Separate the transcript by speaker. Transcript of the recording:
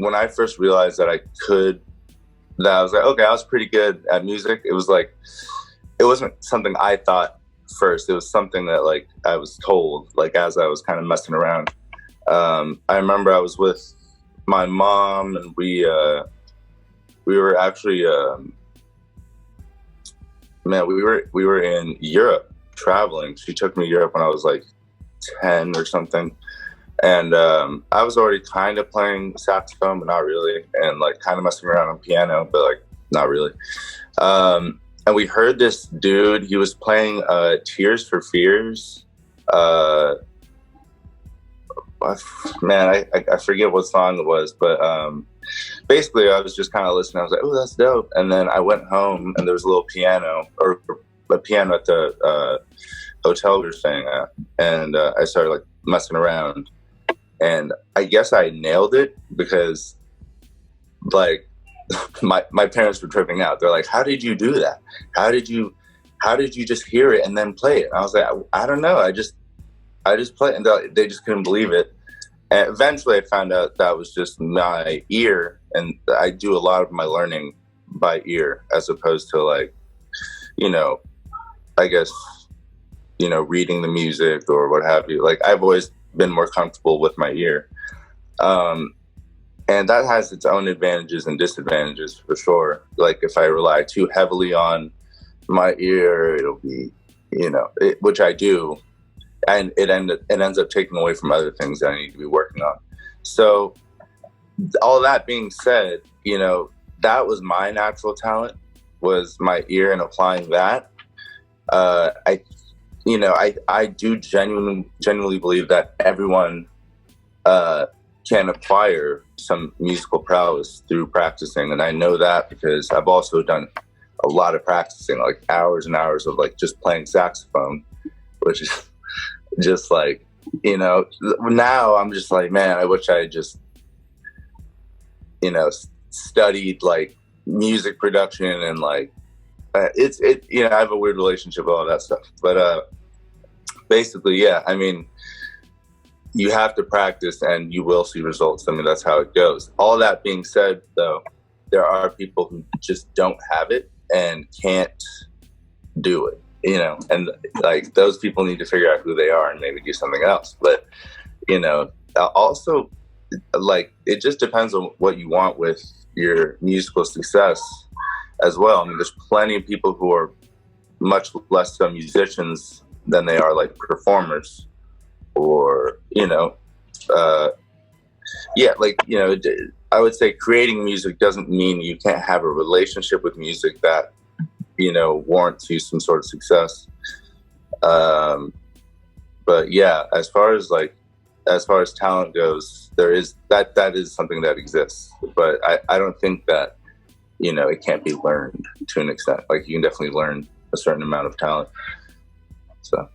Speaker 1: when I first realized that I was like, okay, I was pretty good at music. It was like, it wasn't something I thought first. It was something that like I was told, like as I was kind of messing around. I remember I was with my mom, and we were actually, we were in Europe traveling. She took me to Europe when I was like 10 or something. And I was already kind of playing saxophone, but not really. And like kind of messing around on piano, but like not really. And we heard this dude, he was playing Tears for Fears. Man, I forget what song it was, but basically I was just kind of listening. I was like, oh, that's dope. And then I went home, and there was a little piano, or a piano at the hotel we were staying at. And I started like messing around. And I guess I nailed it because like my parents were tripping out. They're like, how did you do that? How did you just hear it and then play it? And I was like, I don't know. I just played, and they just couldn't believe it. And eventually I found out that was just my ear, and I do a lot of my learning by ear as opposed to like, I guess, reading the music or what have you. Like I've always been more comfortable with my ear. And that has its own advantages and disadvantages for sure. Like if I rely too heavily on my ear, it'll be, which I do, and it ends up taking away from other things that I need to be working on. So all that being said, that was my natural talent, was my ear, and applying that. I do genuinely believe that everyone can acquire some musical prowess through practicing. And I know that because I've also done a lot of practicing, like hours and hours of like just playing saxophone, which is just like, now I'm just like, man, I wish I just, studied like music production and like, I have a weird relationship with all that stuff, but basically, yeah, I mean, you have to practice and you will see results. I mean, that's how it goes. All that being said, though, there are people who just don't have it and can't do it, and like those people need to figure out who they are and maybe do something else. But, also, like, it just depends on what you want with your musical success as well. I mean, there's plenty of people who are much less so musicians than they are like performers, or I would say creating music doesn't mean you can't have a relationship with music that warrants you some sort of success. But yeah, as far as talent goes, there is that is something that exists, but I don't think that it can't be learned to an extent. Like you can definitely learn a certain amount of talent. So